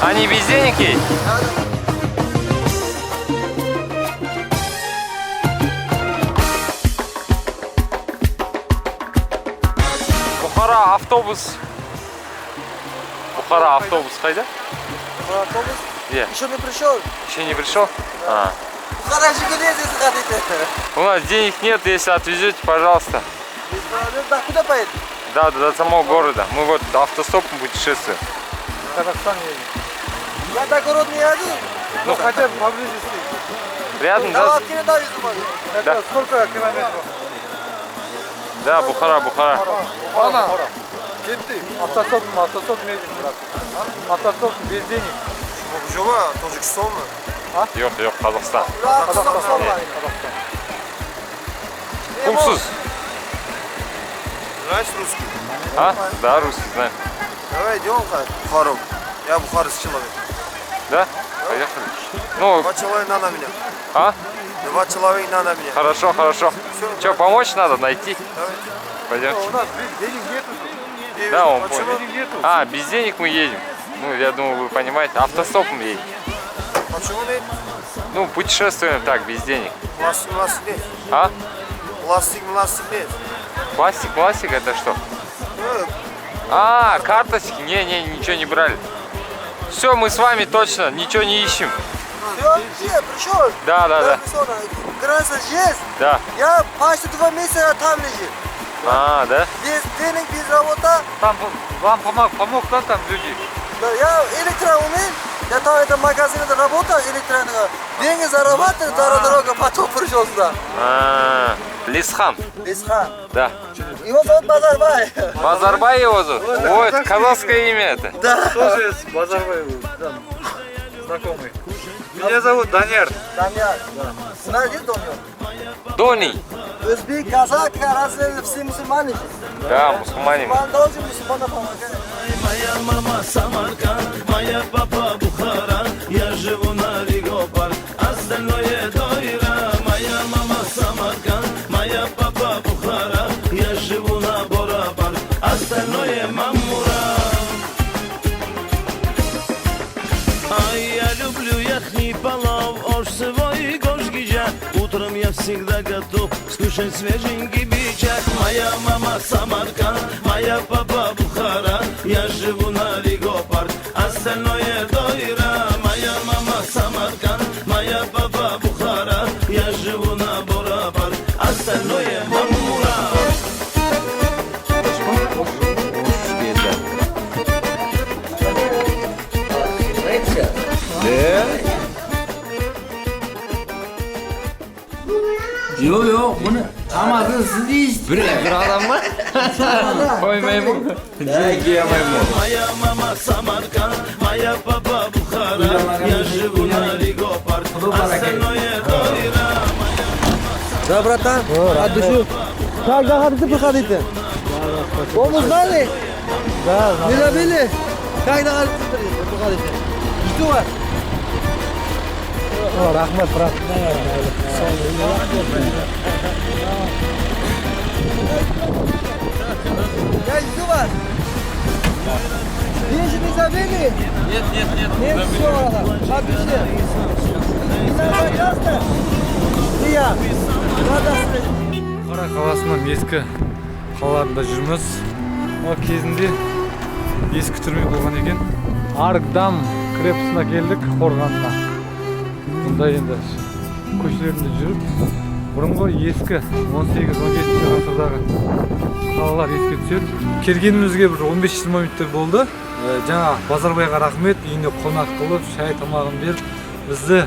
Они бездельники? Бухара автобус. Бухара автобус қайда? Автобус? Yeah. Еще не пришел? Еще не пришел? А. Бухара Жигулей здесь хотите? У нас денег нет, если отвезете, пожалуйста. Да, куда поедем? Да, до самого города. Мы вот автостопом путешествуем. Казахстан едем. Я до города не еду. Ну хотя бы поблизости. Рядом, да? Давай не довезу, могу. Это сколько километров? Да, Бухара, Бухара. Ана. Кетти. Автостоп едем, брат. Автостоп без денег. Жоба, Таджикистан mı? Yok, Казахстан. Казахстан. Кумсуз. Знаешь русский? А? Да, русский знаю. Давай идем в Бухару. Я бухарский человек. Да? Поехали. Ну, 2 человека надо меня. а? 2 человека надо меня. Хорошо, хорошо. Что, помочь надо найти? Пойдем. У нас денег нету. Да, он Почему? понял. Денег нету. А, без денег мы едем. Ну, я думаю, вы понимаете, автостопом едем. Почему нет? Ну, путешествуем так, без денег. Пластик нет. А? Пластик нет. Пластик, это что? А, карточки? Не, ничего не брали. Все, мы с вами точно, ничего не ищем. Все, пришел. Да. Граница есть. Да. Я почти 2 месяца там лежит. А, да? Без денег, без работы. Там вам помог там люди. Да, я электроумен. Я там это магазине работал, электроника. Деньги зарабатываю, дорога, потом пришел сюда. А, Лисхан. Лисхан. Да. Его зовут Базарбай. Базарбай его зовут? Ой, это казахское имя это. Да. Тоже есть Базарбай, знакомый. Меня зовут Даняр. Даняр. Знаешь, где Даняр? Дони. Өзбек, казак, разные все мусульмане. Да, мусульмане. Мусульман должен мусульманам помогать. Моя мама Самарканд, моя папа Бухара, я живу на Ригопар, остальное Дойра. Моя мама Самарканд, моя папа Бухара, я живу на Борапар, остальное Мамура. Ай, я люблю яхний плов, ош свой гош гижа. Утром я всегда готов скушать свеженький бичак. Моя мама Самарканд, моя папа Бухара, я живу на Ригопарк, остальное Дойра. Моя мама Самарканд, моя папа Бухара, я живу на Борапарк, остальное Мамура. Yok bunu tamamını siz iş. Bir adam mı? Koymayayım mı? Yiyemeyim mi? Моя мама Самарканд, моя папа Бухара, я живу на Ригопарк, остальное Дойра. Да, братан, от души. Как доходите, приходите? Вы знали? Да, Не забыли? Как доходите, приходите? Жду вас. рахмат, брат. Я жду вас. Деньги не забыли? Нет. Нет, все, от души. Не надо, ясно? И я. Бухара қаласының ескі қалаларында жүрміз. Ол кезінде ескі түрме болған екен. Аргдам крепосына келдік, қорғанына. Бұнда енді көшелерінде жүріп, бұрынғы ескі 18-17 ғасырдағы қалалар еске түседі. Келгенімізге бір 15-20 минуттар болды. Жаңа Базарбайға рахмет, үйіне қонақ қылып, шай тамағын беріп, бізді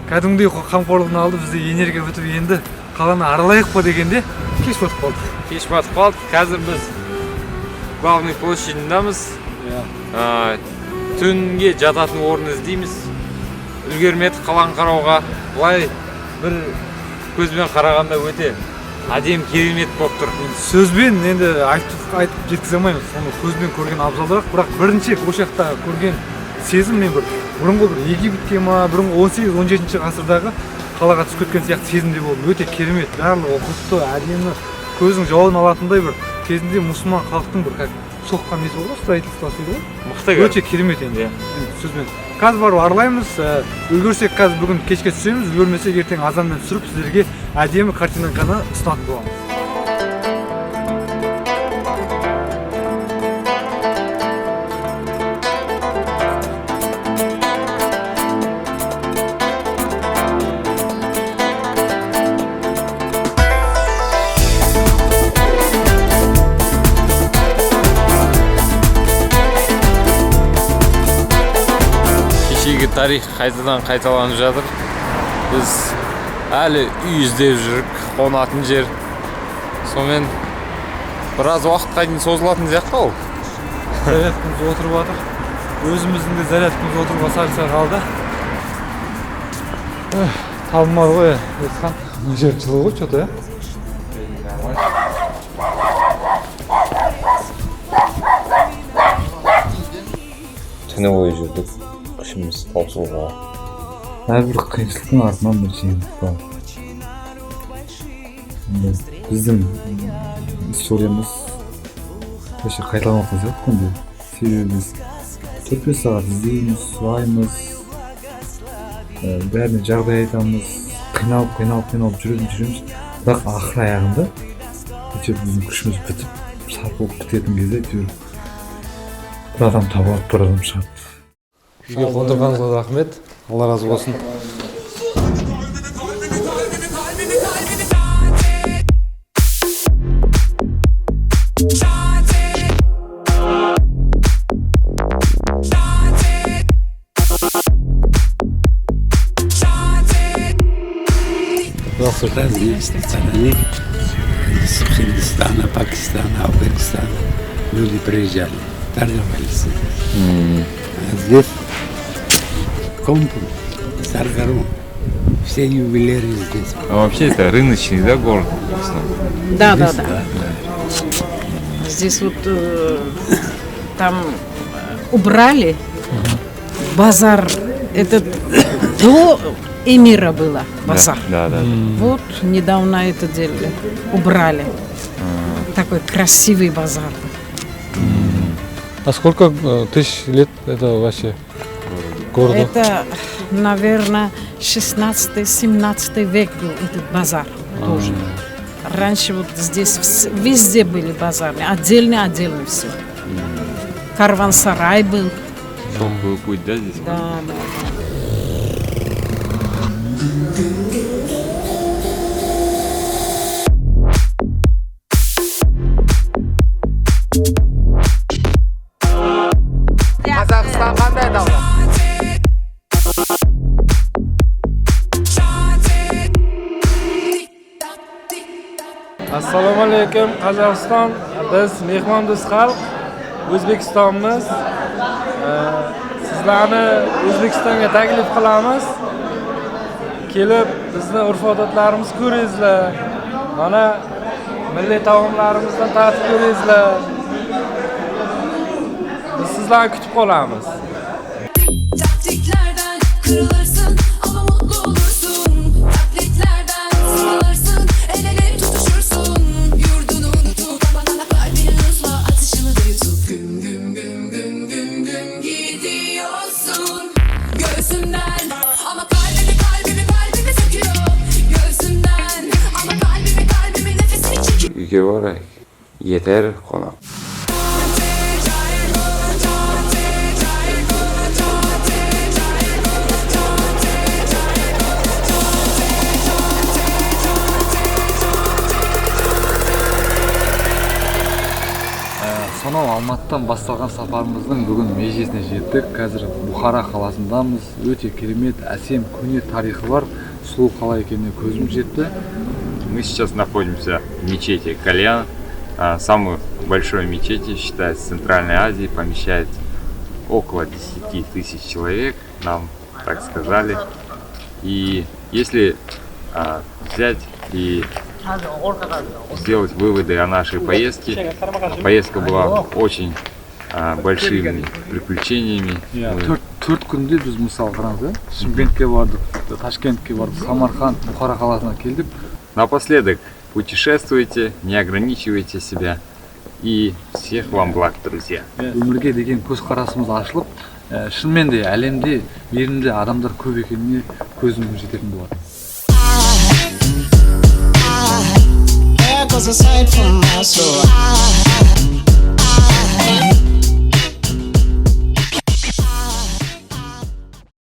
кәдімгідей қамқорлығына алды, бізді энергия өтіп енді қаланы аралайық па дегенде кеш батып қалды. Кеш батып қалды. Қазір біз главный площадьындамыз. Түнге жататын орын іздейміз. Үлгермедік қаланы қарауға. Былай бір көзбен қарағанда өте әдемі керемет болып тұр. Сөзбен енді айтып жеткізе алмаймыз. Соны көзбен көрген абзалырақ, бірақ бірінші ошақта көрген сезім мен бір бұрынғы бір Египетке ма, бұрынғы 18-17 ғасырдағы қалаға түсіп кеткен сияқты сезімде болды. Өте керемет, барлығы құтты, әдемі, көздің жауын алатындай бір кезінде мұсылман халықтың бір соққан несі болды, строительствосы дейді ғой. Мықты Өте керемет енді. Сөзбен. Қазір барып аралаймыз, үлгерсек қазір бүгін кешке түсеміз, үлгермесек ертең азанмен түсіріп сіздерге әдемі картинканы ұсынатын боламыз. Кешегі тарих қайтадан қайталанып жатыр. Біз әлі үй іздеп жүрік, қонатын жер. Сонымен біраз уақытқа дейін созылатын сияқты ол. Зарядкамыз отырып жатыр. Өзіміздің де зарядкамыз отыруға сәл қалды. Табылмады ғой, Есхан. Жер жылы ғой, что-то, я? Түні бойы жүрдік, күшіміз таусылға. Әрбір қиыншылықтың артынан бір жеңіс бар. Біздің историямыз вообще қайталанып қалса күнде. Себебі біз 4-5 сағат іздейміз, сұраймыз, бәріне жағдай айтамыз, қиналып жүреміз. Бірақ ақыр аяғында біздің күшіміз бітіп, сарқылып бітетін кезде бір адам табылып, бір адам шығады. Үйге қондырғаныңызға рахмет. Алла разы болсын. Разные страны из Афганистана, Пакистана, Афганистана люди приезжали, торговались. А здесь Компун, Саргарон, все ювелиры здесь. А вообще это рыночный, да, город? Да. Здесь вот там убрали базар. Этот до эмира было базар. Да. Вот недавно это делали, убрали. Такой красивый базар. А сколько тысяч лет это вообще городу? Это, наверное, 16-17 век был этот базар тоже. Раньше вот здесь везде были базары, отдельно все. Карван-сарай был. Долгий путь, да, здесь? Да. Қазақстан қандай давлет? Assalomu alaykum Qozog'iston. Biz mehmondo'st xalq, O'zbekistonmiz. Sizlarni O'zbekistonga taklif qilamiz. Kelib bizni urf-odatlarimizni ko'ringizlar. Mana milliy taomlarimizdan tatib ko'ringizlar. Biz sizlarni kutib qolamiz. Taktiklerden kırılırsın ama mutlu olursun. Taklitlerden sıkılırsın, el ele tutuşursun. Yurdunu unutup bana kalbini hızla atışını da yutup güm güm güm güm güm güm gidiyorsun göğsümden ama kalbimi söküyor göğsümden ama kalbimi nefesini çekiyor. Uyga boray. Yeter qo'noq. Сонау Алматыдан басталған сапарымыздың бүгін межесіне жеттік. Қазір Бухара қаласындамыз. Өте керемет, әсем, көне тарихы бар. Сұлу қала екеніне көзім жетті. Мы сейчас находимся в мечети Кальян. Самой большой мечети, считается, в Центральной Азии, помещает около 10 тысяч человек, нам так сказали. И если взять и сделать выводы о нашей поездке, поездка была очень большими приключениями. Төрт күнде біз мысал қараңыз, Шымкентке бардық, Ташкентке бардық, Самарқанд, Бухара қаласына келдік. Напоследок, путешествуйте, не ограничивайте себя, И всех вам благ, друзья. Өмірге деген көзқарасымыз ашылып, шынымен де әлемде мейірімді адамдар көп екеніне көзіміз жететін болады. There goes a sight from my soul.